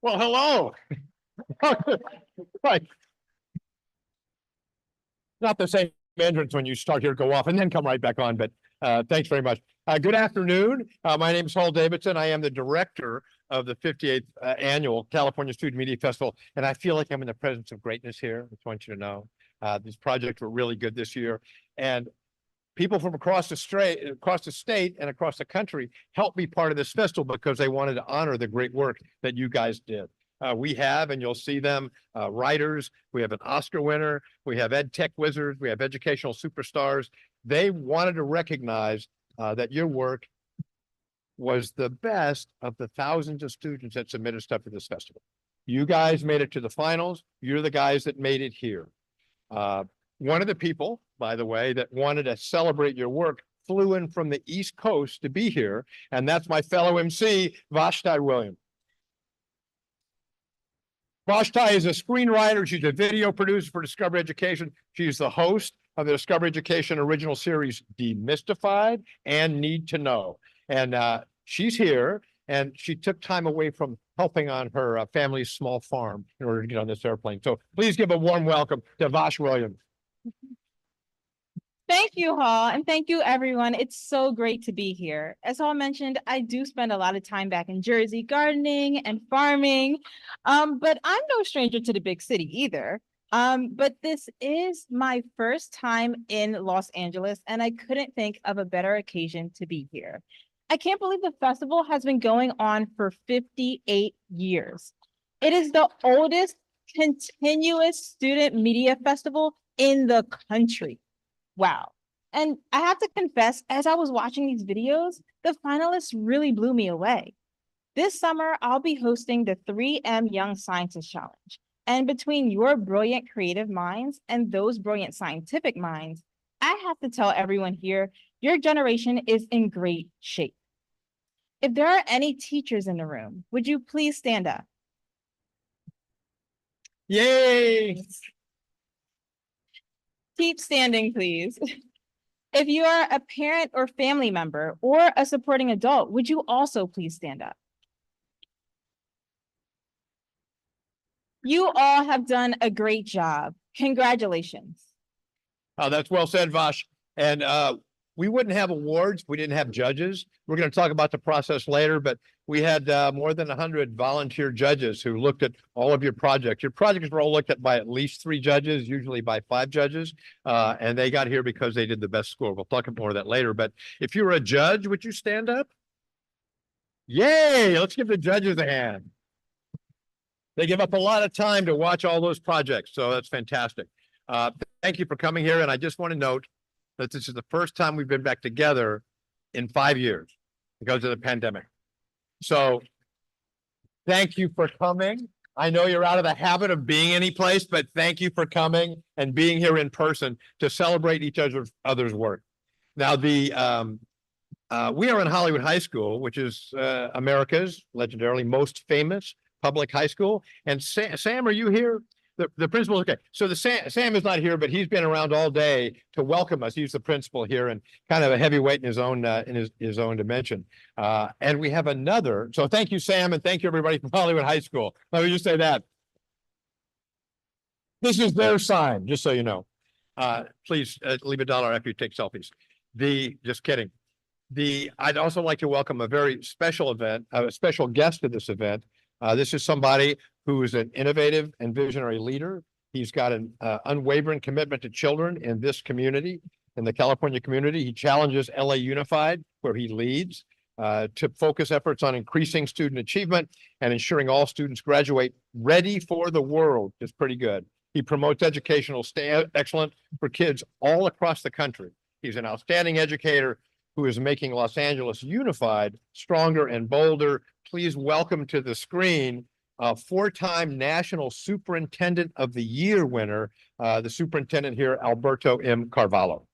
Well, hello. Right. Not the same entrance when you start here, go off and then come right back on, but thanks very much. Good afternoon. My name is Hall Davidson. I am the director of the 58th Annual California Student Media Festival, and I feel like I'm in the presence of greatness here. I just want you to know these projects were really good this year, and people from across the state and across the country helped be part of this festival because they wanted to honor the great work that you guys did. We have, and you'll see them, writers. We have an Oscar winner. We have ed tech wizards. We have educational superstars. They wanted to recognize that your work was the best of the thousands of students that submitted stuff to this festival. You guys made it to the finals. You're the guys that made it here. One of the people, by the way, that wanted to celebrate your work flew in from the East Coast to be here, and that's my fellow MC, Vashti Williams. Vashti is a screenwriter. She's a video producer for Discovery Education. She's the host of the Discovery Education original series, Demystified and Need to Know. And she's here, and she took time away from helping on her family's small farm in order to get on this airplane. So please give a warm welcome to Vash Williams. Thank you, Hall, and thank you, everyone. It's so great to be here. As Hall mentioned, I do spend a lot of time back in Jersey gardening and farming, but I'm no stranger to the big city either. But this is my first time in Los Angeles, and I couldn't think of a better occasion to be here. I can't believe the festival has been going on for 58 years. It is the oldest continuous student media festival in the country. Wow. And I have to confess, as I was watching these videos, the finalists really blew me away. This summer, I'll be hosting the 3M Young Scientist Challenge. And between your brilliant creative minds and those brilliant scientific minds, I have to tell everyone here, your generation is in great shape. If there are any teachers in the room, would you please stand up? Yay! Keep standing, please. If you are a parent or family member or a supporting adult, would you also please stand up? You all have done a great job. Congratulations. That's well said, Vash. And we wouldn't have awards if we didn't have judges. We're going to talk about the process later, but we had more than 100 volunteer judges who looked at all of your projects. Your projects were all looked at by at least 3 judges, usually by 5 judges, and they got here because they did the best score. We'll talk more of that later, but if you were a judge, would you stand up? Yay! Let's give the judges a hand. They give up a lot of time to watch all those projects, so that's fantastic. Thank you for coming here, and I just want to note that this is the first time we've been back together in 5 years because of the pandemic. So thank you for coming. I know you're out of the habit of being any place, but thank you for coming and being here in person to celebrate each other's work. Now, we are in Hollywood High School, which is America's legendarily most famous public high school. And Sam, are you here? The principal, okay. So Sam is not here, but he's been around all day to welcome us. He's the principal here and kind of a heavyweight in his own dimension. And we have another. So thank you, Sam, and thank you everybody from Hollywood High School. Let me just say that. This is their sign, just so you know. Please leave $1 after you take selfies. Just kidding. I'd also like to welcome a very special event, a special guest to this event. This is somebody who is an innovative and visionary leader. He's got an unwavering commitment to children in this community, in the California community. He challenges LA Unified, where he leads, to focus efforts on increasing student achievement and ensuring all students graduate ready for the world. Is pretty good. He promotes educational excellence for kids all across the country. He's an outstanding educator who is making Los Angeles Unified stronger and bolder. Please welcome to the screen a 4-time National Superintendent of the Year winner, the superintendent here, Alberto M. Carvalho.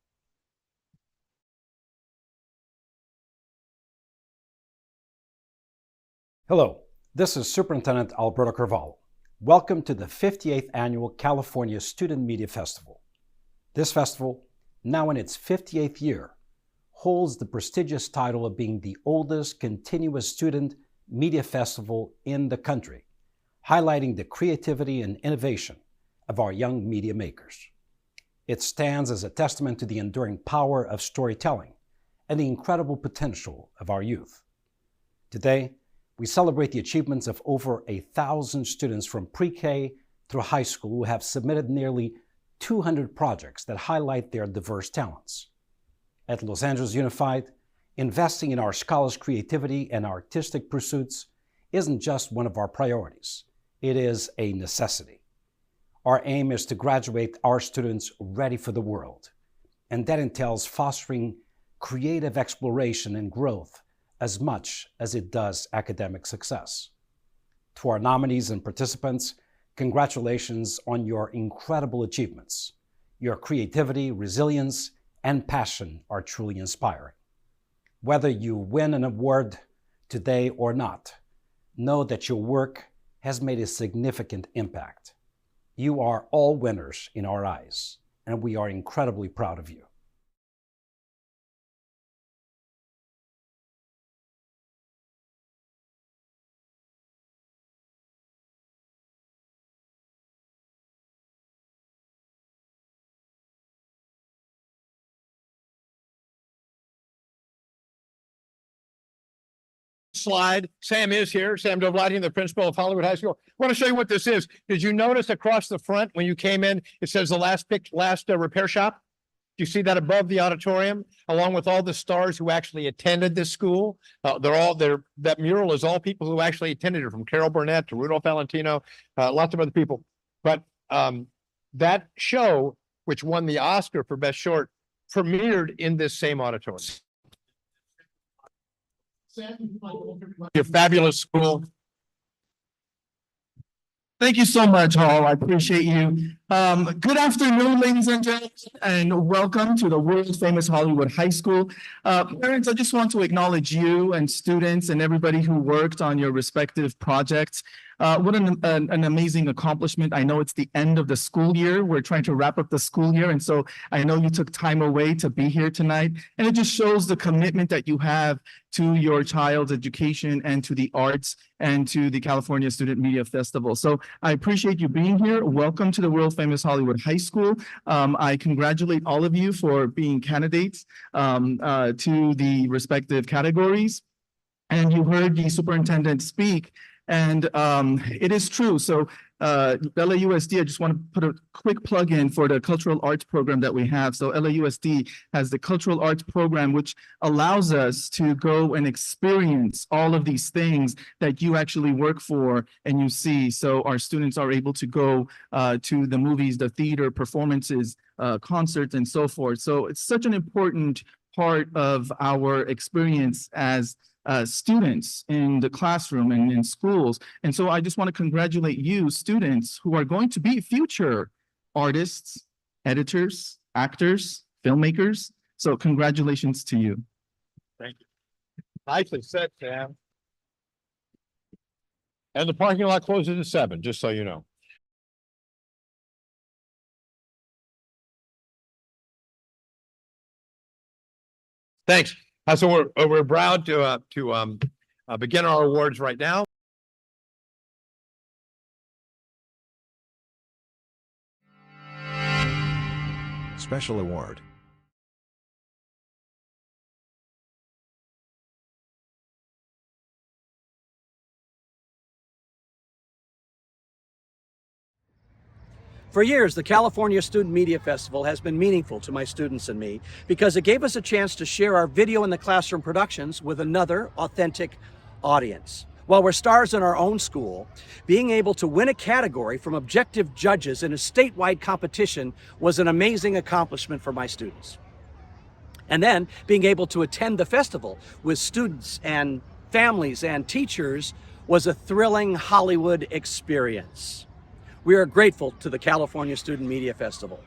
Hello, this is Superintendent Alberto Carvalho. Welcome to the 58th Annual California Student Media Festival. This festival, now in its 58th year, holds the prestigious title of being the oldest continuous student media festival in the country, highlighting the creativity and innovation of our young media makers. It stands as a testament to the enduring power of storytelling and the incredible potential of our youth. Today, we celebrate the achievements of over 1,000 students from pre-K through high school who have submitted nearly 200 projects that highlight their diverse talents. At Los Angeles Unified, investing in our scholars' creativity and artistic pursuits isn't just one of our priorities. It is a necessity. Our aim is to graduate our students ready for the world, and that entails fostering creative exploration and growth as much as it does academic success. To our nominees and participants, congratulations on your incredible achievements. Your creativity, resilience, and passion are truly inspiring. Whether you win an award today or not, know that your work has made a significant impact. You are all winners in our eyes, and we are incredibly proud of you. Slide. Sam is here. Sam Dovladian, the principal of Hollywood High School. I want to show you what this is. Did you notice across the front when you came in, it says the last repair shop? Do you see that above the auditorium, along with all the stars who actually attended this school? That mural is all people who actually attended it, from Carol Burnett to Rudolph Valentino, lots of other people. But that show, which won the Oscar for Best Short, premiered in this same auditorium. Your fabulous school. Thank you so much, Hall. I appreciate you. Good afternoon, ladies and gentlemen, and welcome to the world famous Hollywood High School. Parents, I just want to acknowledge you and students and everybody who worked on your respective projects. What an amazing accomplishment. I know it's the end of the school year. We're trying to wrap up the school year. And so I know you took time away to be here tonight. And it just shows the commitment that you have to your child's education and to the arts and to the California Student Media Festival. So I appreciate you being here. Welcome to the world famous Hollywood High School. I congratulate all of you for being candidates to the respective categories. And you heard the superintendent speak. And it is true. So LAUSD, I just want to put a quick plug in for the cultural arts program that we have. So LAUSD has the cultural arts program, which allows us to go and experience all of these things that you actually work for and you see. So our students are able to go to the movies, the theater, performances, concerts, and so forth. So it's such an important part of our experience as students in the classroom and in schools. And so I just want to congratulate you, students, who are going to be future artists, editors, actors, filmmakers. So congratulations to you. Thank you. Nicely said, Sam. And the parking lot closes at 7, just so you know. Thanks. So we're proud to begin our awards right now. Special award. For years, the California Student Media Festival has been meaningful to my students and me because it gave us a chance to share our video in the classroom productions with another authentic audience. While we're stars in our own school, being able to win a category from objective judges in a statewide competition was an amazing accomplishment for my students. And then being able to attend the festival with students and families and teachers was a thrilling Hollywood experience. We are grateful to the California Student Media Festival.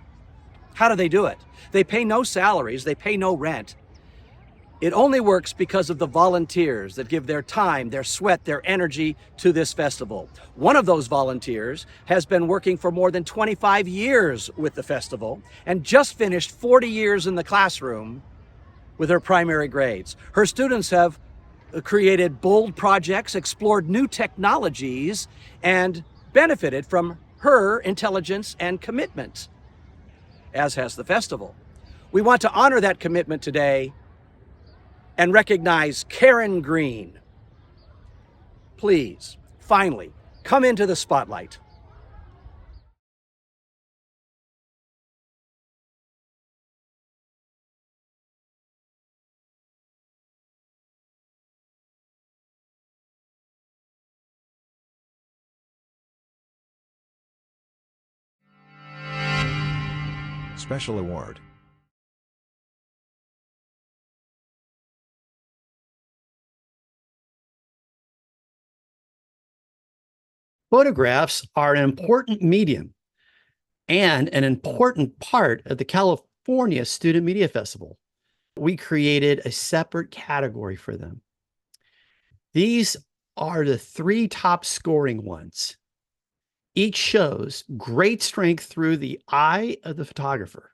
How do they do it? They pay no salaries, they pay no rent. It only works because of the volunteers that give their time, their sweat, their energy to this festival. One of those volunteers has been working for more than 25 years with the festival and just finished 40 years in the classroom with her primary grades. Her students have created bold projects, explored new technologies, and benefited from her intelligence and commitment, as has the festival. We want to honor that commitment today and recognize Karen Green. Please, finally, come into the spotlight. Special Award. Photographs are an important medium and an important part of the California Student Media Festival. We created a separate category for them. These are the 3 top scoring ones. Each shows great strength through the eye of the photographer.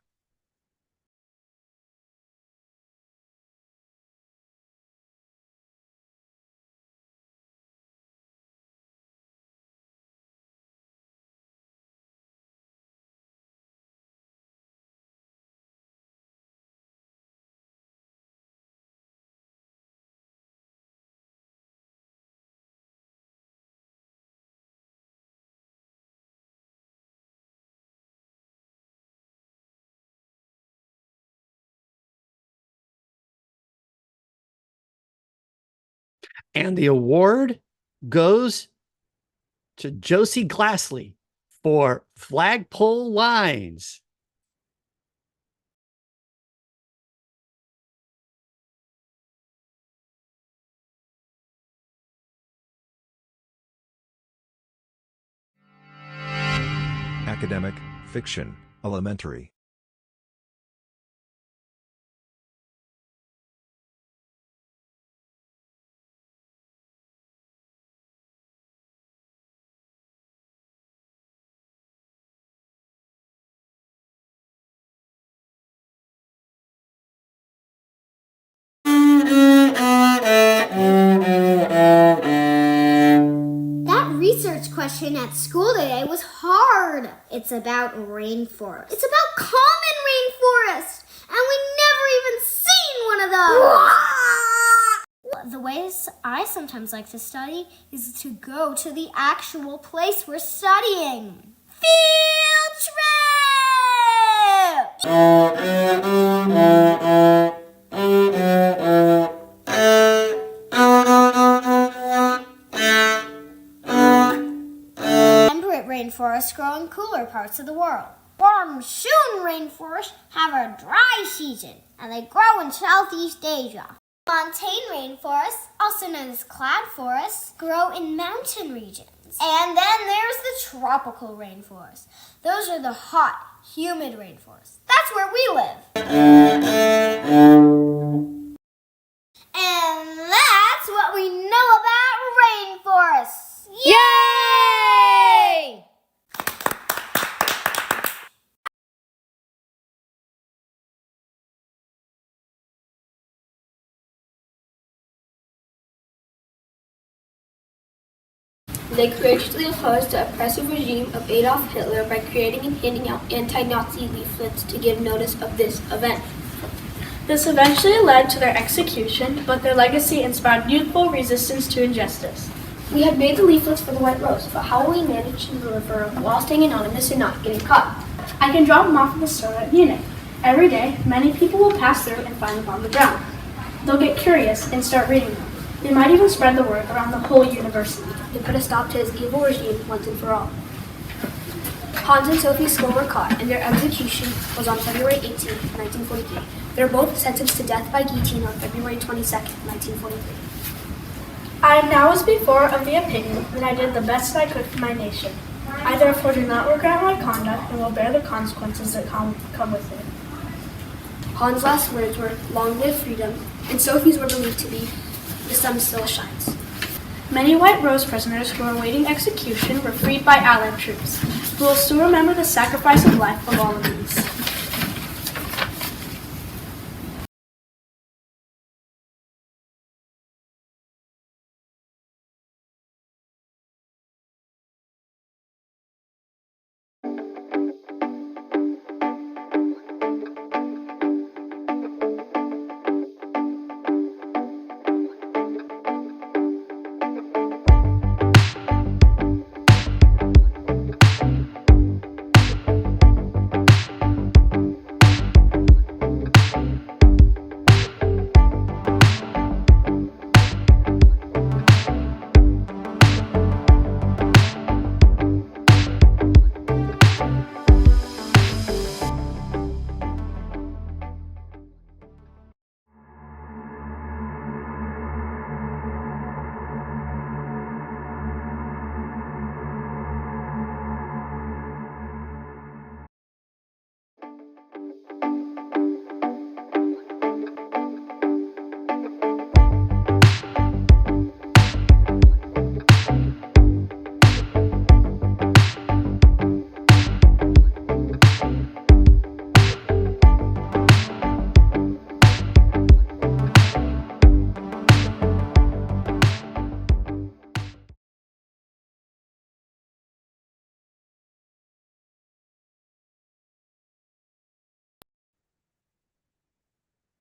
And the award goes to Josie Glassley for Flagpole Lines. Academic, Fiction, Elementary. That research question at school today was hard. It's about rainforest. It's about common rainforest. And we never even seen one of those. The ways I sometimes like to study is to go to the actual place we're studying. Field Temperate rainforests grow in cooler parts of the world. Monsoon rainforests have a dry season, and they grow in Southeast Asia. Montane rainforests, also known as cloud forests, grow in mountain regions. And then there's the tropical rainforests. Those are the hot, humid rainforests. That's where we live. And that's what we know about rainforests. Yay! They courageously opposed the oppressive regime of Adolf Hitler by creating and handing out anti-Nazi leaflets to give notice of this event. This eventually led to their execution, but their legacy inspired youthful resistance to injustice. We had made the leaflets for the White Rose, but how will we manage to deliver them while staying anonymous and not getting caught? I can drop them off at the store at Munich. Every day, many people will pass through and find them on the ground. They'll get curious and start reading them. They might even spread the word around the whole university. They put a stop to his evil regime once and for all. Hans and Sophie's school were caught, and their execution was on February 18, 1943. They were both sentenced to death by guillotine on February 22, 1943. I am now as before of the opinion that I did the best I could for my nation. I therefore do not regret my conduct and will bear the consequences that come with it. Hans' last words were, "Long live freedom," and Sophie's were believed to be, "The sun still shines." Many White Rose prisoners who were awaiting execution were freed by Allied troops. We will still remember the sacrifice of life of all of these.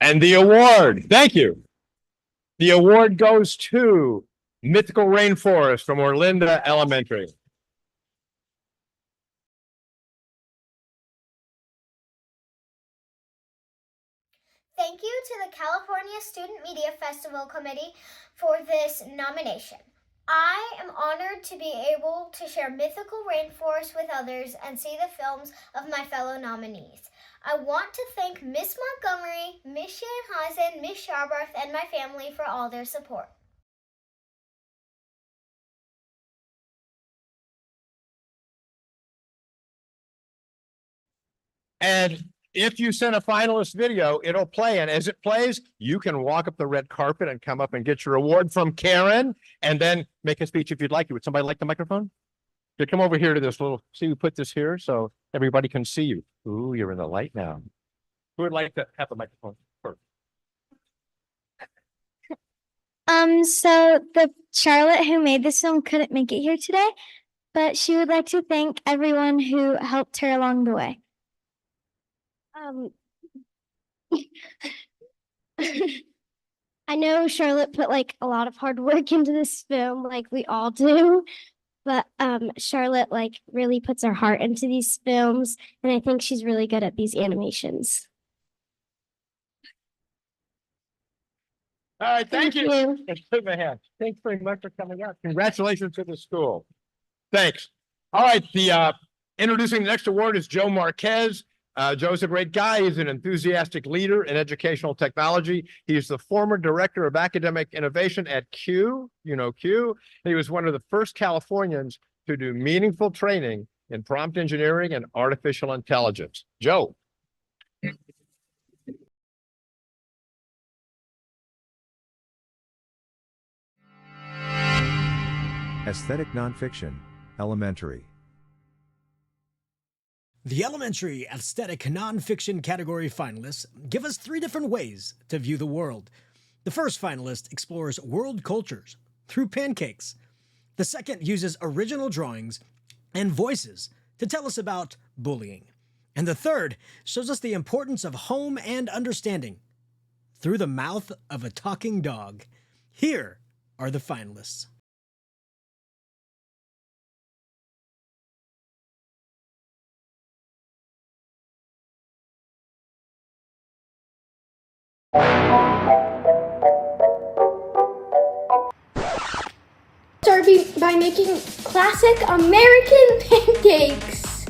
And the award, thank you. The award goes to Mythical Rainforest from Orlinda Elementary. Thank you to the California Student Media Festival Committee for this nomination. I am honored to be able to share Mythical Rainforest with others and see the films of my fellow nominees. I want to thank Miss Montgomery, Miss Shanheisen, Miss Sharbarth, and my family for all their support. And if you send a finalist video, it'll play. And as it plays, you can walk up the red carpet and come up and get your award from Karen and then make a speech if you'd like. Would somebody like the microphone? You come over here to this little, see, we put this here so everybody can see you. Ooh, you're in the light now. Who would like to have the microphone first? So the Charlotte who made this film couldn't make it here today, but she would like to thank everyone who helped her along the way. I know Charlotte put like a lot of hard work into this film, like we all do, but Charlotte like really puts her heart into these films, and I think she's really good at these animations. All right, thank you. Thanks very much for coming out. Congratulations to the school. Thanks. All right, the introducing the next award is Joe Marquez. Joe's a great guy. He's an enthusiastic leader in educational technology. He's the former director of academic innovation at Q, you know Q. He was one of the first Californians to do meaningful training in prompt engineering and artificial intelligence. Joe. Aesthetic Nonfiction, Elementary. The elementary aesthetic nonfiction category finalists give us 3 different ways to view the world. The first finalist explores world cultures through pancakes. The second uses original drawings and voices to tell us about bullying. And the third shows us the importance of home and understanding through the mouth of a talking dog. Here are the finalists. Start by making classic American pancakes.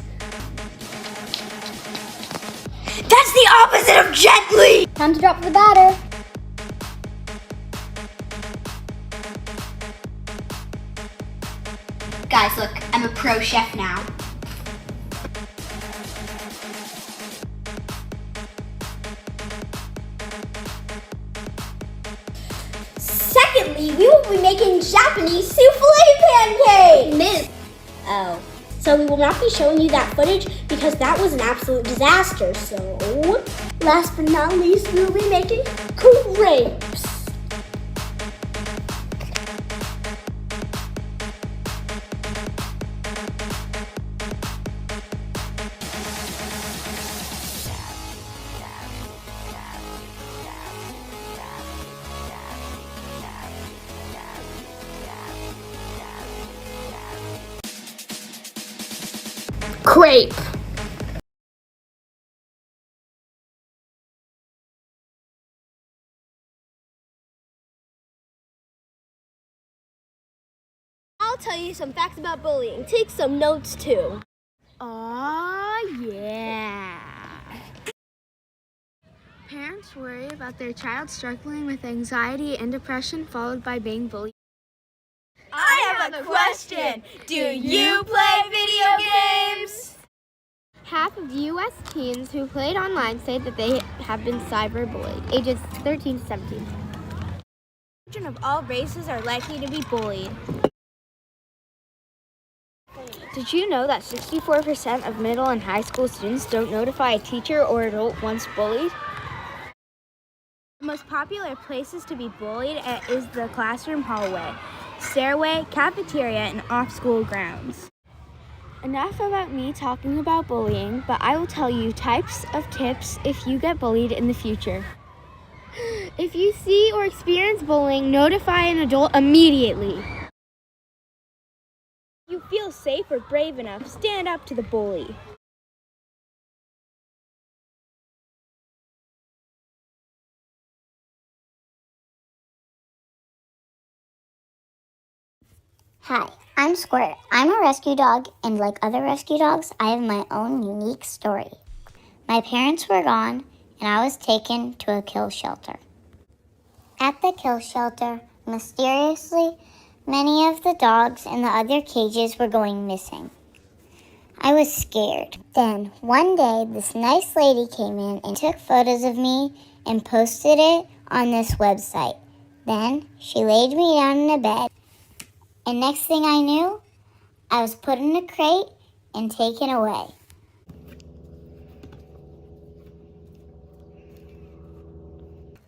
That's the opposite of gently! Time to drop the batter. Guys, look, I'm a pro chef now. Secondly, we will be making Japanese souffle pancakes! Miss. Oh. So we will not be showing you that footage because that was an absolute disaster, so... Last but not least, we will be making crepes. Crepe. I'll tell you some facts about bullying. Take some notes too. Aw, yeah. Parents worry about their child struggling with anxiety and depression followed by being bullied. I have a question. Do you play video games? Half of U.S. teens who played online say that they have been cyberbullied, ages 13 to 17. Children of all races are likely to be bullied. Did you know that 64% of middle and high school students don't notify a teacher or adult once bullied? The most popular places to be bullied is the classroom hallway, stairway, cafeteria, and off-school grounds. Enough about me talking about bullying, but I will tell you types of tips if you get bullied in the future. If you see or experience bullying, notify an adult immediately. If you feel safe or brave enough, stand up to the bully. Hi, I'm Squirt. I'm a rescue dog, and like other rescue dogs, I have my own unique story. My parents were gone, and I was taken to a kill shelter. At the kill shelter, mysteriously, many of the dogs in the other cages were going missing. I was scared. Then, one day, this nice lady came in and took photos of me and posted it on this website. Then, she laid me down in a bed. And next thing I knew, I was put in a crate and taken away.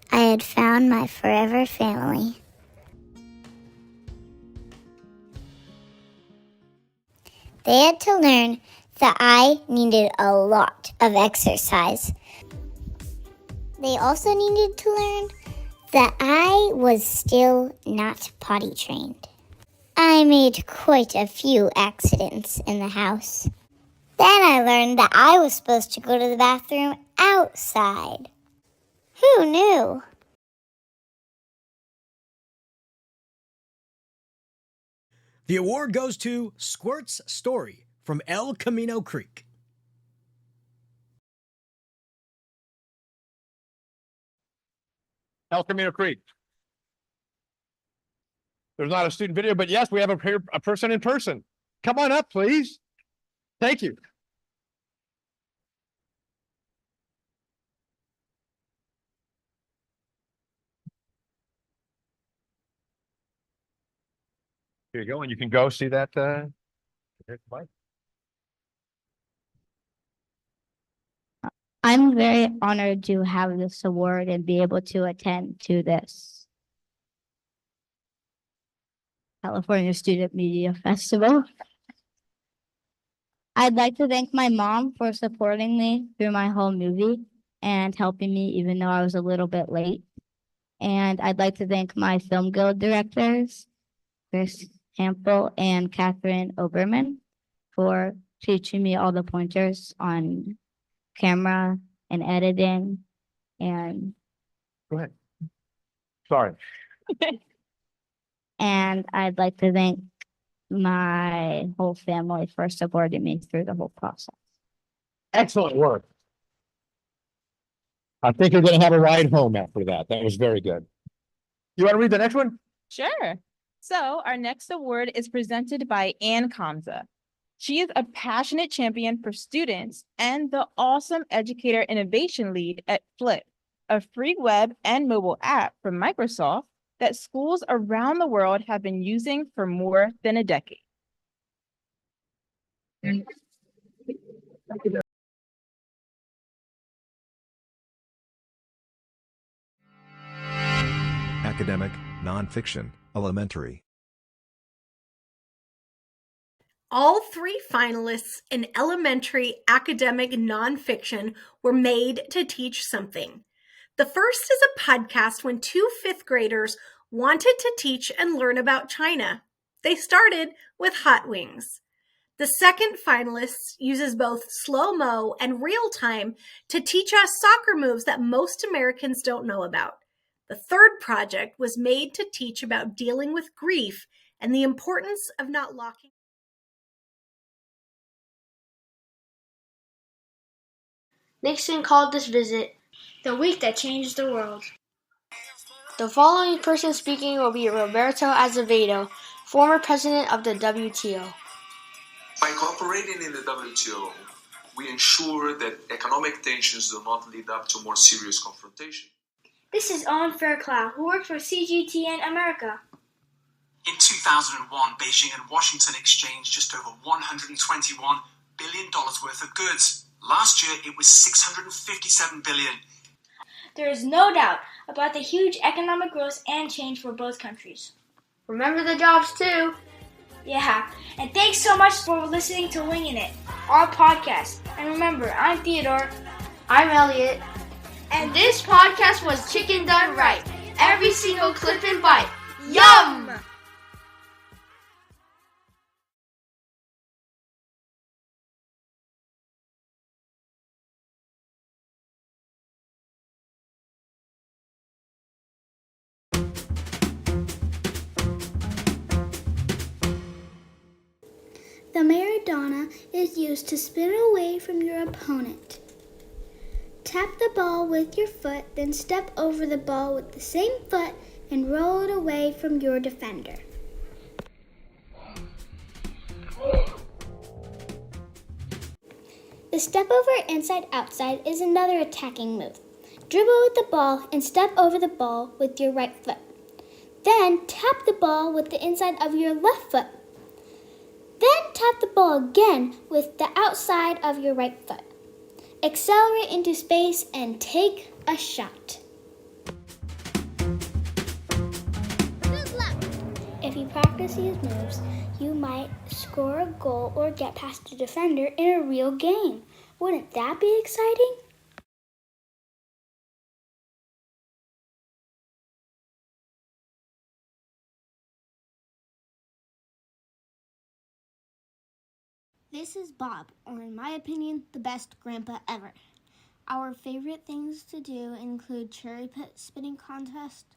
I had found my forever family. They had to learn that I needed a lot of exercise. They also needed to learn that I was still not potty trained. I made quite a few accidents in the house. Then I learned that I was supposed to go to the bathroom outside. Who knew? The award goes to Squirt's Story from El Camino Creek. El Camino Creek. There's not a student video, but yes, we have a person in person. Come on up, please. Thank you. Here you go, and you can go see that. I'm very honored to have this award and be able to attend to this California Student Media Festival. I'd like to thank my mom for supporting me through my whole movie and helping me even though I was a little bit late. And I'd like to thank my Film Guild directors, Chris Hampel and Catherine Oberman, for teaching me all the pointers on camera and editing and Go ahead. Sorry. and I'd like to thank my whole family for supporting me through the whole process. Excellent work. I think you're going to have a ride home after that. That was very good. You want to read the next one? Sure. So our next award is presented by Ann Kamza. She is a passionate champion for students and the awesome educator innovation lead at Flip, a free web and mobile app from Microsoft that schools around the world have been using for more than a decade. Academic, nonfiction, elementary. All three finalists in elementary academic nonfiction were made to teach something. The first is a podcast when two fifth graders wanted to teach and learn about China. They started with hot wings. The second finalist uses both slow-mo and real-time to teach us soccer moves that most Americans don't know about. The third project was made to teach about dealing with grief and the importance of not locking. Nixon called this visit the week that changed the world. The following person speaking will be Roberto Azevedo, former president of the WTO. By cooperating in the WTO, we ensure that economic tensions do not lead up to more serious confrontation. This is Owen Fairclough, who works for CGTN America. In 2001, Beijing and Washington exchanged just over $121 billion worth of goods. Last year, it was $657 billion. There is no doubt about the huge economic growth and change for both countries. Remember the jobs too. Yeah, and thanks so much for listening to Winging It, our podcast. And remember, I'm Theodore. I'm Elliot. And this podcast was Chicken Done Right. Every single clip and bite. Yum! The Maradona is used to spin away from your opponent. Tap the ball with your foot, then step over the ball with the same foot and roll it away from your defender. The step over inside outside is another attacking move. Dribble with the ball and step over the ball with your right foot. Then tap the ball with the inside of your left foot. Then tap the ball again with the outside of your right foot. Accelerate into space and take a shot. Good luck! If you practice these moves, you might score a goal or get past a defender in a real game. Wouldn't that be exciting? This is Bob, or in my opinion, the best grandpa ever. Our favorite things to do include cherry pit spinning contest,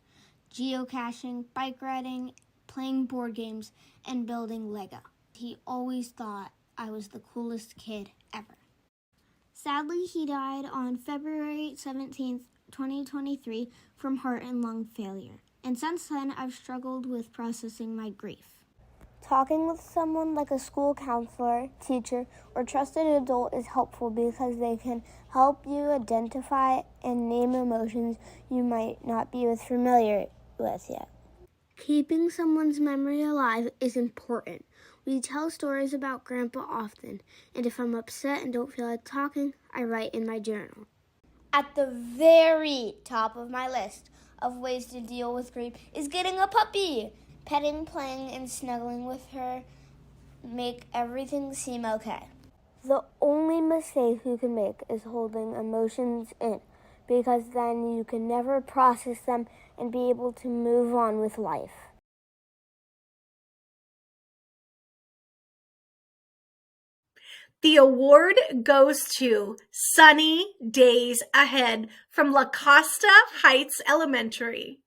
geocaching, bike riding, playing board games, and building Lego. He always thought I was the coolest kid ever. Sadly, he died on February 17th, 2023 from heart and lung failure. And since then, I've struggled with processing my grief. Talking with someone like a school counselor, teacher, or trusted adult is helpful because they can help you identify and name emotions you might not be as familiar with yet. Keeping someone's memory alive is important. We tell stories about Grandpa often, and if I'm upset and don't feel like talking, I write in my journal. At the very top of my list of ways to deal with grief is getting a puppy. Petting, playing, and snuggling with her make everything seem okay. The only mistake you can make is holding emotions in, because then you can never process them and be able to move on with life. The award goes to Sunny Days Ahead from La Costa Heights Elementary.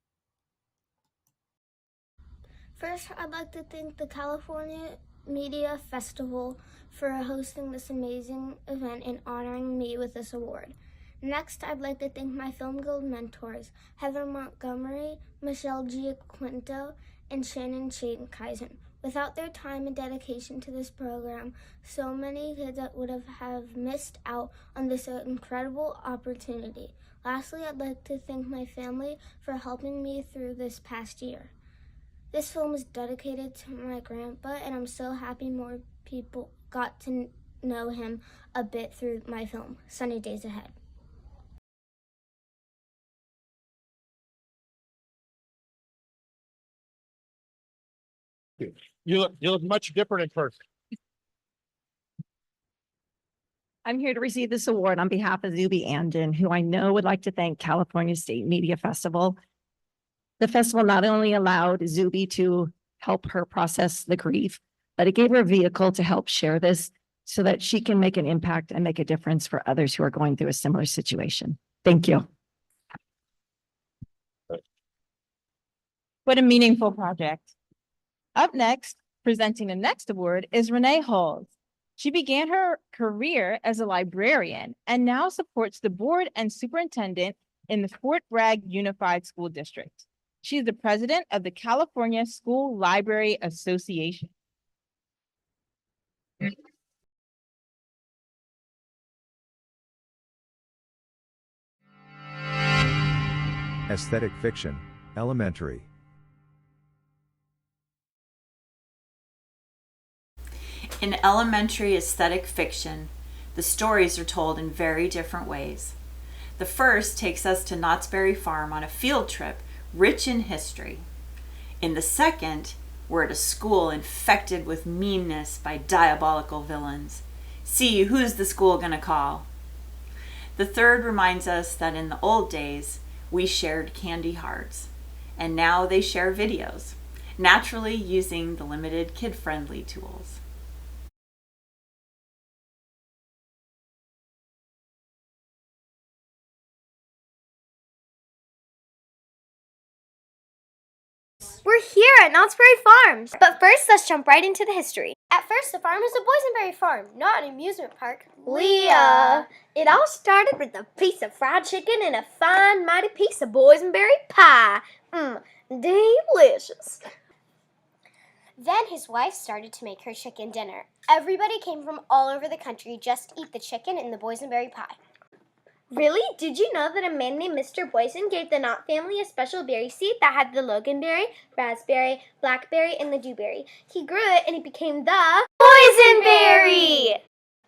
First, I'd like to thank the California Media Festival for hosting this amazing event and honoring me with this award. Next, I'd like to thank my Film Guild mentors, Heather Montgomery, Michelle Giaquinto, and Shannon Shane Kaizen. Without their time and dedication to this program, so many kids would have missed out on this incredible opportunity. Lastly, I'd like to thank my family for helping me through this past year. This film is dedicated to my grandpa, and I'm so happy more people got to know him a bit through my film, Sunny Days Ahead. You look much different in person. I'm here to receive this award on behalf of Zuby Andon, who I know would like to thank California State Media Festival. The festival not only allowed Zuby to help her process the grief, but it gave her a vehicle to help share this so that she can make an impact and make a difference for others who are going through a similar situation. Thank you. What a meaningful project. Up next, presenting the next award is Renee Halls. She began her career as a librarian and now supports the board and superintendent in the Fort Bragg Unified School District. She is the president of the California School Library Association. Aesthetic Fiction, Elementary. In elementary aesthetic fiction, the stories are told in very different ways. The first takes us to Knott's Berry Farm on a field trip rich in history. In the second, we're at a school infected with meanness by diabolical villains. See, who's the school gonna call? The third reminds us that in the old days, we shared candy hearts, and now they share videos, naturally using the limited kid-friendly tools. We're here at Knott's Berry Farms. But first, let's jump right into the history. At first, the farm was a boysenberry farm, not an amusement park. Leah! It all started with a piece of fried chicken and a fine, mighty piece of boysenberry pie. Delicious. Then his wife started to make her chicken dinner. Everybody came from all over the country just to eat the chicken and the boysenberry pie. Really? Did you know that a man named Mr. Boysen gave the Knott family a special berry seed that had the loganberry, raspberry, blackberry, and the dewberry? He grew it and it became the boysenberry!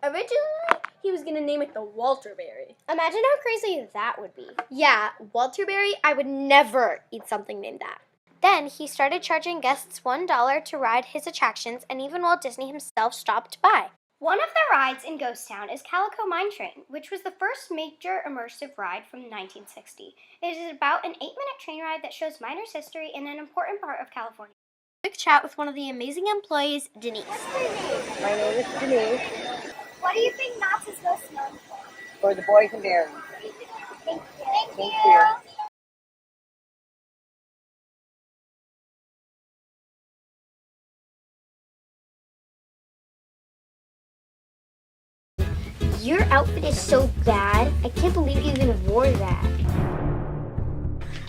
Originally, he was going to name it the Walter Berry. Imagine how crazy that would be. Yeah, Walter Berry, I would never eat something named that. Then he started charging guests $1 to ride his attractions, and even Walt Disney himself stopped by. One of the rides in Ghost Town is Calico Mine Train, which was the first major immersive ride from 1960. It is about an 8-minute train ride that shows miners' history in an important part of California. Quick chat with one of the amazing employees, Denise. My name is Denise. What do you think Knott's is most known for? For the boysenberry. Thank you. Thank you. Your outfit is so bad. I can't believe you even wore that.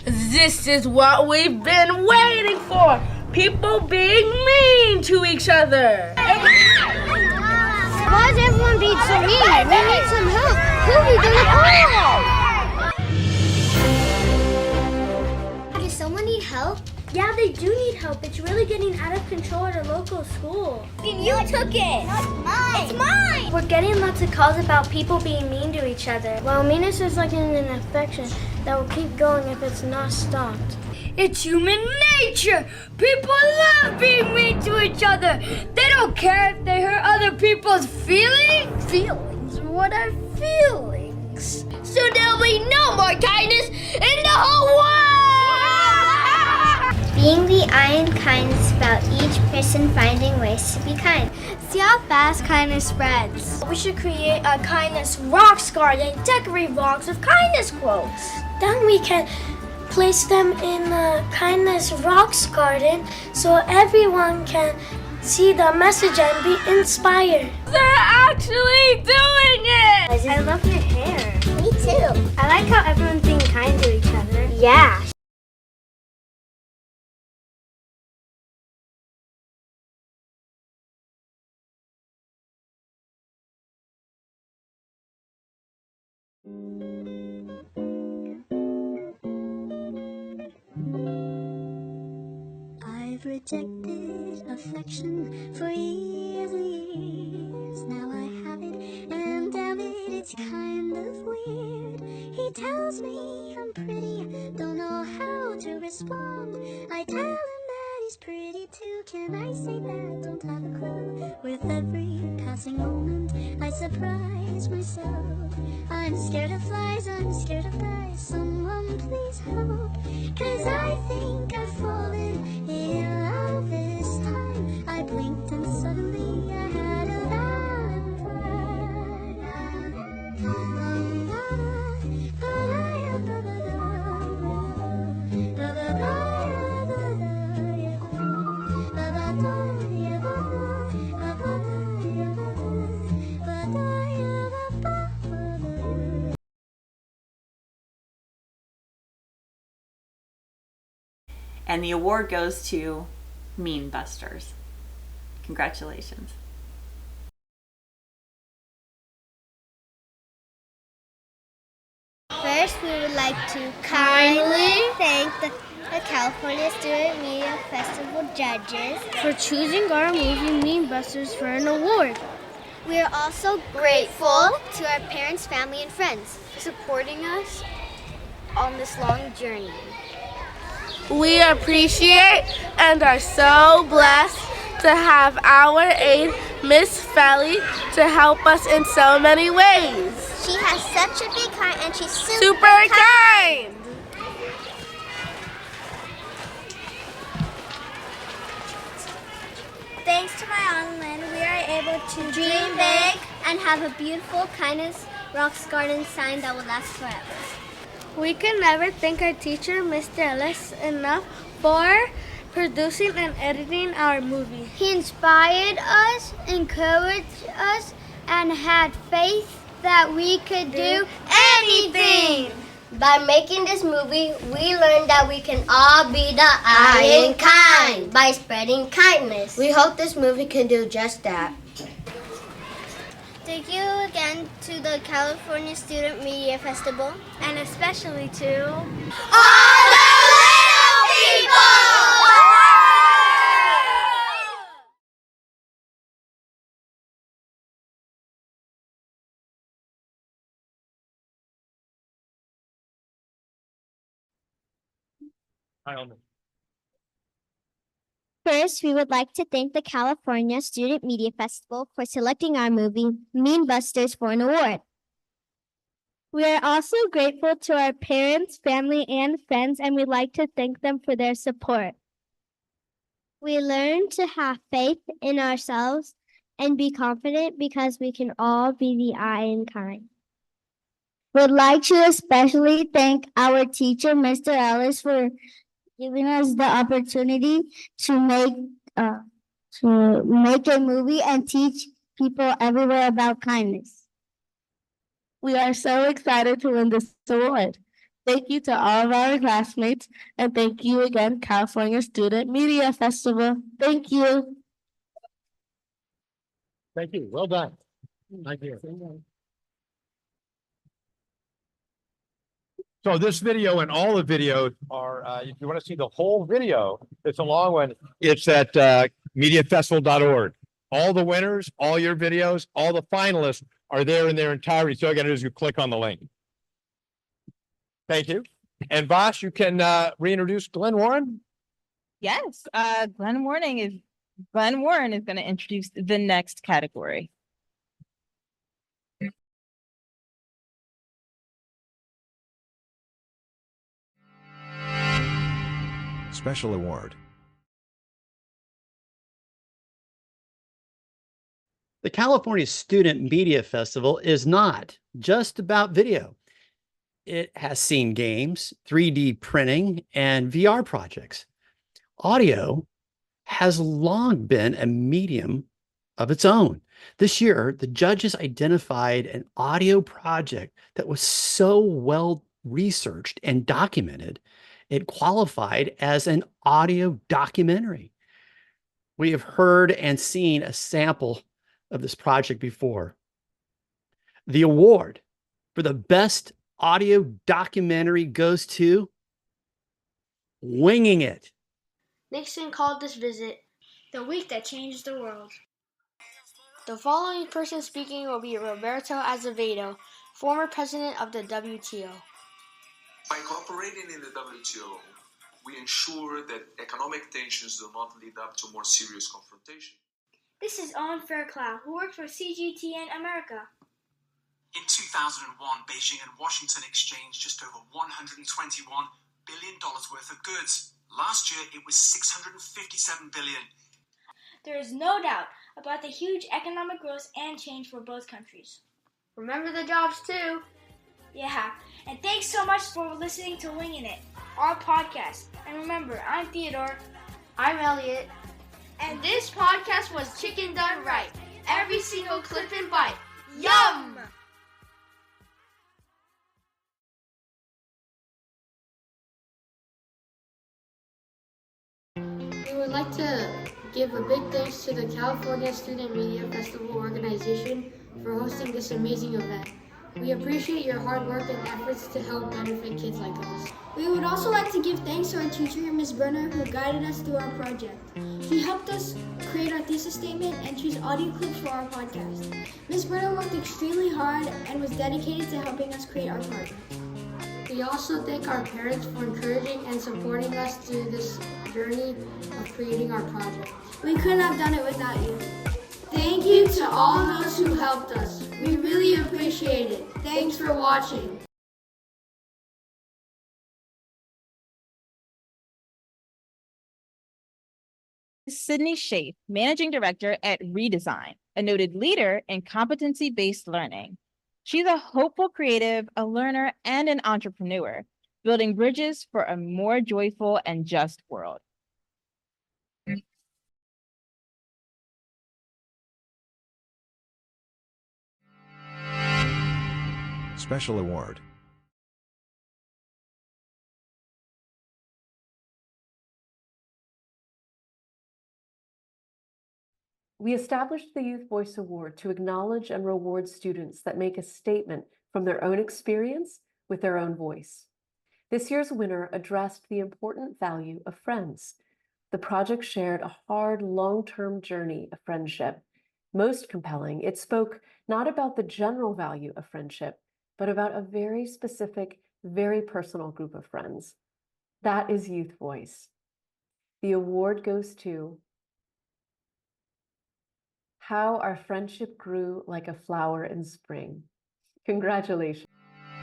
This is what we've been waiting for. People being mean to each other. Why is everyone being so mean? We need some help. Who are we gonna call? Does someone need help? Yeah, they do need help. It's really getting out of control at a local school. And you took it. No, it's mine. It's mine. We're getting lots of calls about people being mean to each other. Well, meanness is like an infection that will keep going if it's not stopped. It's human nature. People love being mean to each other. They don't care if they hurt other people's feelings. Feelings? What are feelings? So there'll be no more kindness in the whole world. Being the eye and kindness about each person finding ways to be kind. See how fast kindness spreads. We should create a kindness rocks garden and decorate rocks with kindness quotes. Then we can place them in the kindness rocks garden so everyone can see the message and be inspired. They're actually doing it! I love your hair. Me too. I like how everyone's being kind to each other. Yeah. I've rejected affection for years and years. Now I have it, and damn it, it's kind of weird. He tells me I'm pretty, don't know how to respond. I tell him that he's pretty too. Can I say that? Don't have a clue. With every passing moment, I surprise myself. I'm scared of flies, I'm scared of guys. Someone please help, 'cause I think I've fallen in love this time. I blinked and suddenly I had a And the award goes to Mean Busters. Congratulations. First, we would like to kindly thank the California Student Media Festival judges for choosing our movie Mean Busters for an award. We are also grateful to our parents, family, and friends for supporting us on this long journey. We appreciate and are so blessed to have our 8th Miss Felly to help us in so many ways. She has such a big heart and she's Super kind. Thanks to my Aunt Lynn, we are able to dream big and have a beautiful Kindness Rocks Garden sign that will last forever. We can never thank our teacher, Mr. Ellis, enough for producing and editing our movie. He inspired us, encouraged us, and had faith that we could do anything. By making this movie, we learned that we can all be the I in kind by spreading kindness. We hope this movie can do just that. Thank you again to the California Student Media Festival, And especially to all the little people! First, we would like to thank the California Student Media Festival for selecting our movie, Mean Busters, for an award. We are also grateful to our parents, family, and friends, and we'd like to thank them for their support. We learned to have faith in ourselves and be confident because we can all be the I in kind. We'd like to especially thank our teacher, Mr. Ellis, for giving us the opportunity to make a movie and teach people everywhere about kindness. We are so excited to win this award. Thank you to all of our classmates, and thank you again, California Student Media Festival. Thank you. Thank you. Well done. Thank you. So this video and all the videos are, if you want to see the whole video, it's a long one. It's at mediafestival.org. All the winners, all your videos, all the finalists are there in their entirety. So all you got to do is you click on the link. Thank you. And Vosh, you can reintroduce Glenn Warren. Yes, Glenn Warren is going to introduce the next category. Special Award. The California Student Media Festival is not just about video. It has seen games, 3D printing, and VR projects. Audio has long been a medium of its own. This year, the judges identified an audio project that was so well researched and documented, it qualified as an audio documentary. We have heard and seen a sample of this project before. The award for the best audio documentary goes to Winging It. Nixon called this visit the week that changed the world. The following person speaking will be Roberto Azevedo, former president of the WTO. By cooperating in the WTO, we ensure that economic tensions do not lead up to more serious confrontation. This is Owen Fairclough, who works for CGTN America. In 2001, Beijing and Washington exchanged just over $121 billion worth of goods. Last year, it was $657 billion. There is no doubt about the huge economic growth and change for both countries. Remember the jobs too. Yeah, and thanks so much for listening to Winging It, our podcast. And remember, I'm Theodore. I'm Elliot. And this podcast was Chicken Done Right. Every single clip and bite. Yum! We would like to give a big thanks to the California Student Media Festival organization for hosting this amazing event. We appreciate your hard work and efforts to help benefit kids like us. We would also like to give thanks to our teacher, Ms. Brenner, who guided us through our project. She helped us create our thesis statement and choose audio clips for our podcast. Ms. Brenner worked extremely hard and was dedicated to helping us create our project. We also thank our parents for encouraging and supporting us through this journey of creating our project. We couldn't have done it without you. Thank you to all those who helped us. We really appreciate it. Thanks for watching. Sydney Schaaf, Managing Director at Redesign, a noted leader in competency-based learning. She's a hopeful creative, a learner, and an entrepreneur, building bridges for a more joyful and just world. Special Award. We established the Youth Voice Award to acknowledge and reward students that make a statement from their own experience with their own voice. This year's winner addressed the important value of friends. The project shared a hard, long-term journey of friendship. Most compelling, it spoke not about the general value of friendship, but about a very specific, very personal group of friends. That is Youth Voice. The award goes to How Our Friendship Grew Like a Flower in Spring. Congratulations.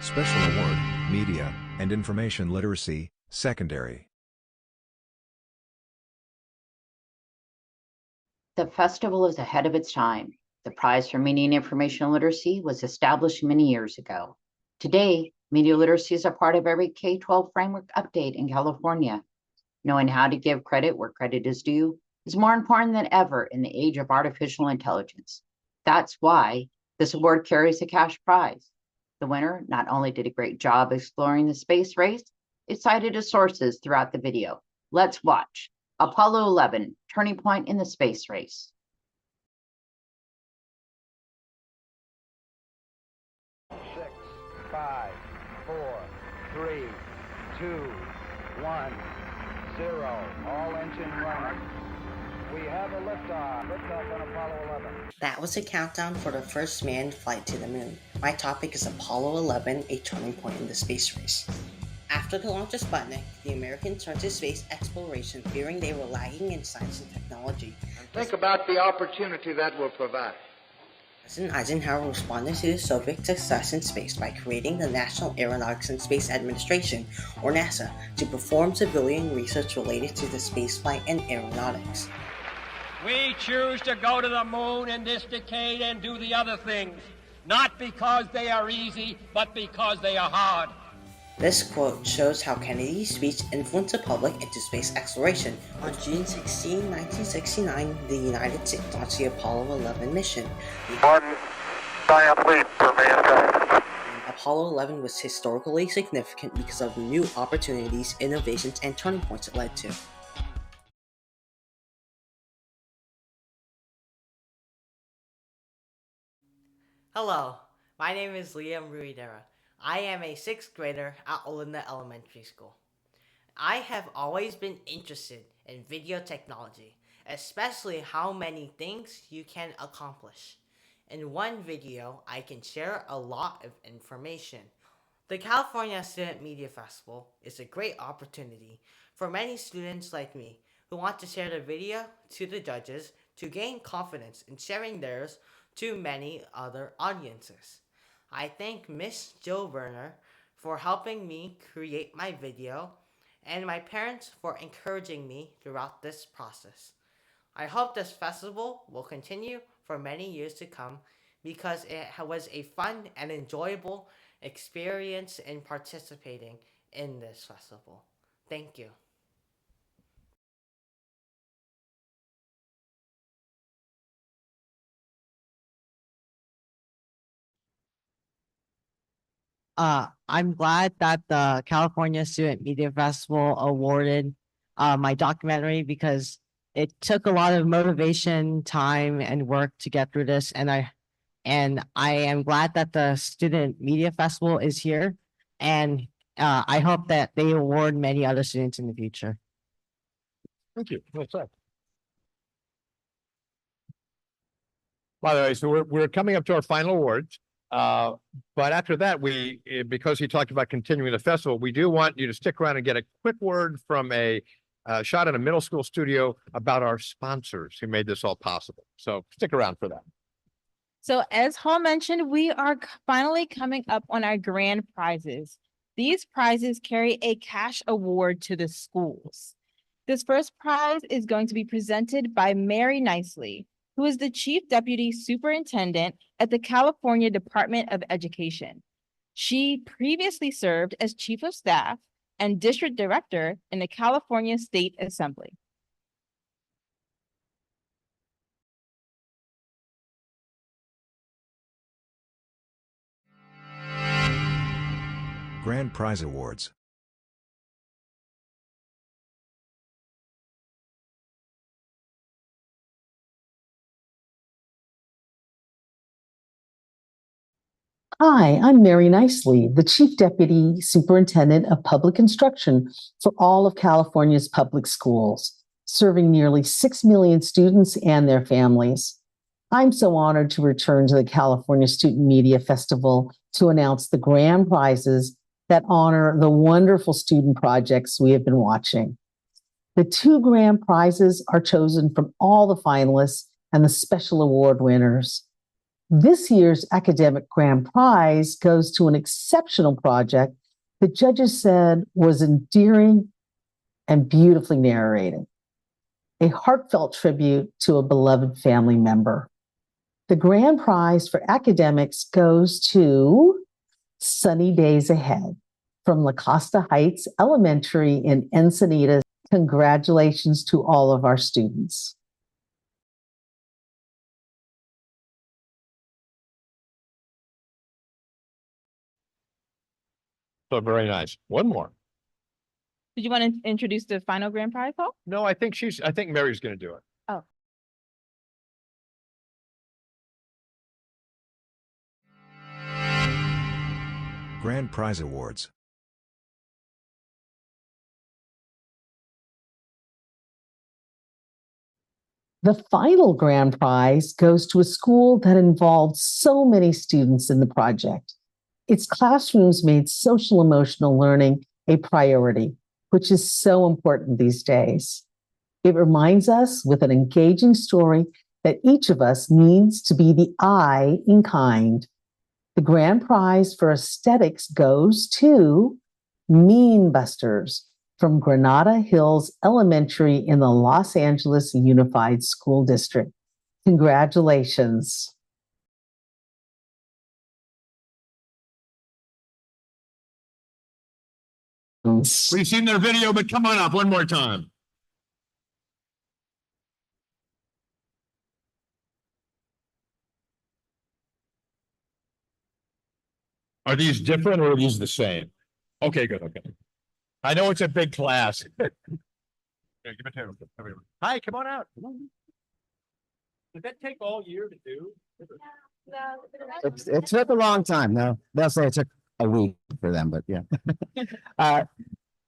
Special Award, Media and Information Literacy, Secondary. The festival is ahead of its time. The Prize for Media and Information Literacy was established many years ago. Today, media literacy is a part of every K-12 framework update in California. Knowing how to give credit where credit is due is more important than ever in the age of artificial intelligence. That's why this award carries a cash prize. The winner not only did a great job exploring the space race, it cited his sources throughout the video. Let's watch Apollo 11, Turning Point in the Space Race. 6, 5, 4, 3, 2, 1, 0. All engine running. We have a liftoff. Liftoff on Apollo 11. That was a countdown for the first manned flight to the moon. My topic is Apollo 11, a turning point in the space race. After the launch of Sputnik, the Americans turned to space exploration, fearing they were lagging in science and technology. Think about the opportunity that will provide. President Eisenhower responded to the Soviet success in space by creating the National Aeronautics and Space Administration, or NASA, to perform civilian research related to the spaceflight and aeronautics. We choose to go to the moon in this decade and do the other things, not because they are easy, but because they are hard. This quote shows how Kennedy's speech influenced the public into space exploration. On June 16, 1969, the United States launched the Apollo 11 mission. One giant leap for mankind. Apollo 11 was historically significant because of the new opportunities, innovations, and turning points it led to. Hello, my name is Liam Ruidera. I am a 6th grader at Olinda Elementary School. I have always been interested in video technology, especially how many things you can accomplish. In one video, I can share a lot of information. The California Student Media Festival is a great opportunity for many students like me who want to share the video to the judges to gain confidence in sharing theirs to many other audiences. I thank Miss Jill Werner for helping me create my video and my parents for encouraging me throughout this process. I hope this festival will continue for many years to come because it was a fun and enjoyable experience in participating in this festival. Thank you. I'm glad that the California Student Media Festival awarded my documentary because it took a lot of motivation, time, and work to get through this. And I am glad that the Student Media Festival is here. And I hope that they award many other students in the future. Thank you. Well said. By the way, so we're coming up to our final awards. But after that, because he talked about continuing the festival, we do want you to stick around and get a quick word from a shot in a middle school studio about our sponsors who made this all possible. So stick around for that. So as Hall mentioned, we are finally coming up on our grand prizes. These prizes carry a cash award to the schools. This first prize is going to be presented by Mary Nicely, who is the Chief Deputy Superintendent at the California Department of Education. She previously served as Chief of Staff and District Director in the California State Assembly. Grand Prize Awards. Hi, I'm Mary Nicely, the Chief Deputy Superintendent of Public Instruction for all of California's public schools, serving nearly 6 million students and their families. I'm so honored to return to the California Student Media Festival to announce the grand prizes that honor the wonderful student projects we have been watching. The 2 grand prizes are chosen from all the finalists and the special award winners. This year's academic grand prize goes to an exceptional project the judges said was endearing and beautifully narrated, a heartfelt tribute to a beloved family member. The grand prize for academics goes to Sunny Days Ahead from La Costa Heights Elementary in Encinitas. Congratulations to all of our students. So very nice. One more. Did you want to introduce the final grand prize, Paul? No, I think Mary's going to do it. Oh. Grand Prize Awards. The final grand prize goes to a school that involved so many students in the project. Its classrooms made social emotional learning a priority, which is so important these days. It reminds us with an engaging story that each of us needs to be the I in kind. The grand prize for aesthetics goes to Mean Busters from Granada Hills Elementary in the Los Angeles Unified School District. Congratulations. We've seen their video, but come on up one more time. Are these different or are these the same? Okay, good. Okay. I know it's a big class. Here, give it to him. Hi, come on out. Did that take all year to do? It took a long time. No, they'll say it took a week for them, but yeah.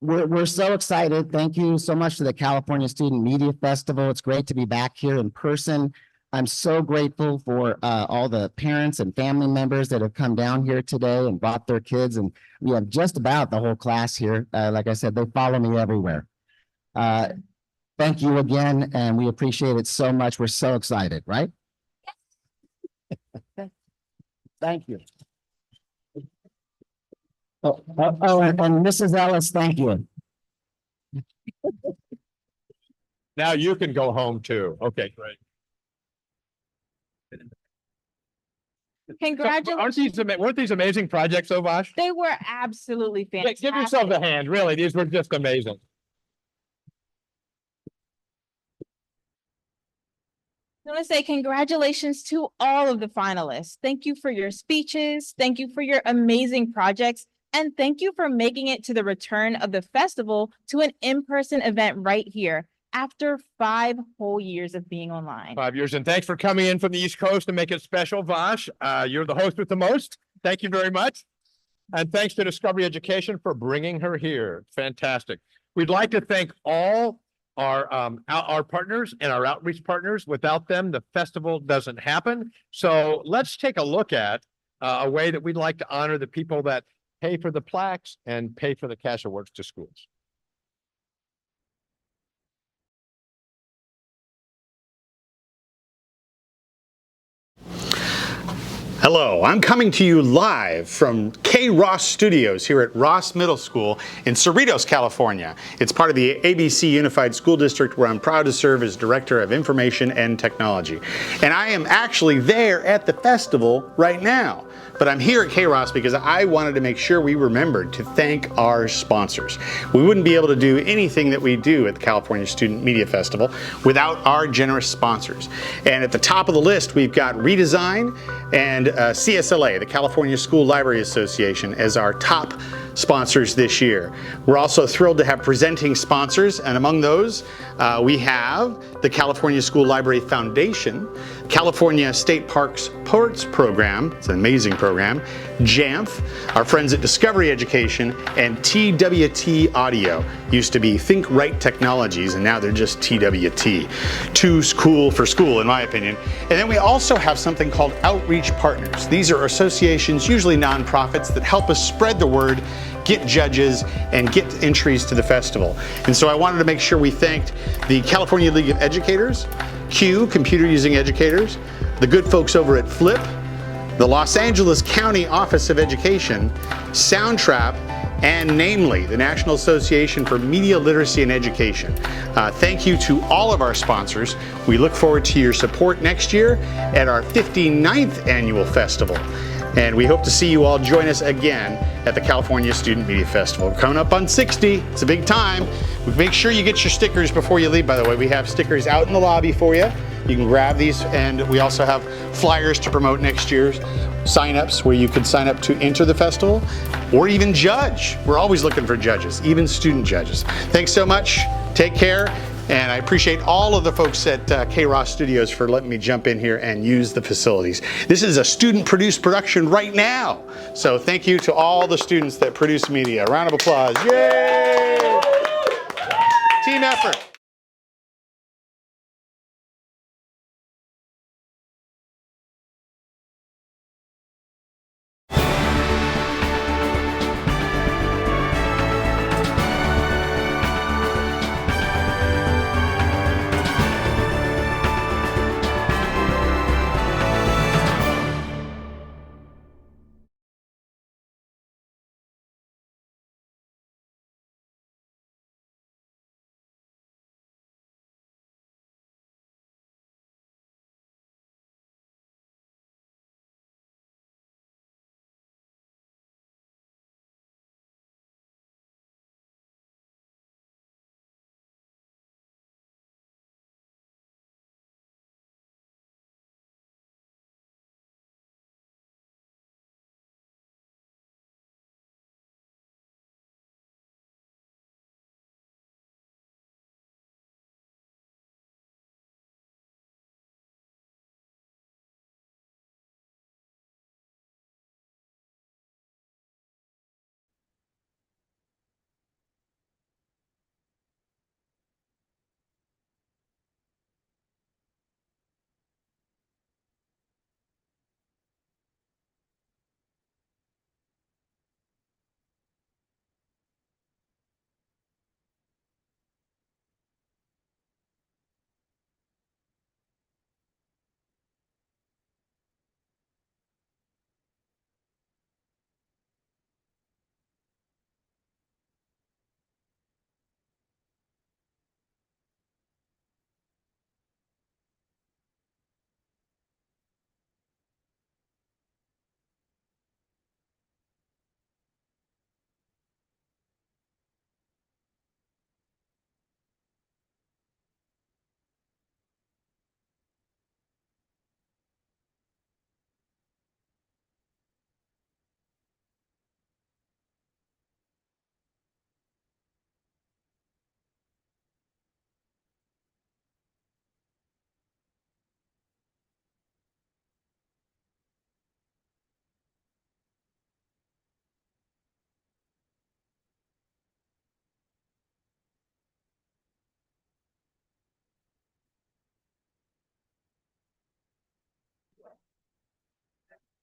We're so excited. Thank you so much to the California Student Media Festival. It's great to be back here in person. I'm so grateful for all the parents and family members that have come down here today and brought their kids. And we have just about the whole class here. Like I said, they follow me everywhere. Thank you again, and we appreciate it so much. We're so excited, right? Thank you. And Mrs. Ellis, thank you. Now you can go home too. Okay, great. Congratulations. Weren't these amazing projects, though, Vash? They were absolutely fantastic. Give yourself a hand, really. These were just amazing. I want to say congratulations to all of the finalists. Thank you for your speeches. Thank you for your amazing projects. And thank you for making it to the return of the festival to an in-person event right here after 5 whole years of being online. 5 years. And thanks for coming in from the East Coast to make it special, Vash. You're the host with the most. Thank you very much. And thanks to Discovery Education for bringing her here. Fantastic. We'd like to thank all our partners and our outreach partners. Without them, the festival doesn't happen. So let's take a look at a way that we'd like to honor the people that pay for the plaques and pay for the cash awards to schools. Hello, I'm coming to you live from K. Ross Studios here at Ross Middle School in Cerritos, California. It's part of the ABC Unified School District where I'm proud to serve as Director of Information and Technology. And I am actually there at the festival right now. But I'm here at K. Ross because I wanted to make sure we remembered to thank our sponsors. We wouldn't be able to do anything that we do at the California Student Media Festival without our generous sponsors. And at the top of the list, we've got Redesign and CSLA, the California School Library Association, as our top sponsors this year. We're also thrilled to have presenting sponsors, and among those we have the California School Library Foundation, California State Parks Ports Program, it's an amazing program, JAMF, our friends at Discovery Education, and TWT Audio. Used to be Think Right Technologies, and now they're just TWT. Too cool for school, in my opinion. And then we also have something called Outreach Partners. These are associations, usually nonprofits, that help us spread the word, get judges, and get entries to the festival. And so I wanted to make sure we thanked the California League of Educators, CUE, Computer Using Educators, the good folks over at FLIP, the Los Angeles County Office of Education, Soundtrap, and namely the National Association for Media Literacy and Education. Thank you to all of our sponsors. We look forward to your support next year at our 59th annual festival. And we hope to see you all join us again at the California Student Media Festival. We're coming up on 60, it's a big time. Make sure you get your stickers before you leave, by the way. We have stickers out in the lobby for you. You can grab these, and we also have flyers to promote next year's sign-ups where you could sign up to enter the festival or even judge. We're always looking for judges, even student judges. Thanks so much, take care. And I appreciate all of the folks at K. Ross Studios for letting me jump in here and use the facilities. This is a student-produced production right now. So thank you to all the students that produce media. A round of applause. Yay! Team effort.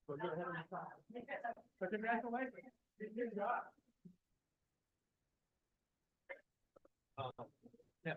So go ahead and try. So congratulations. Good job. Yeah.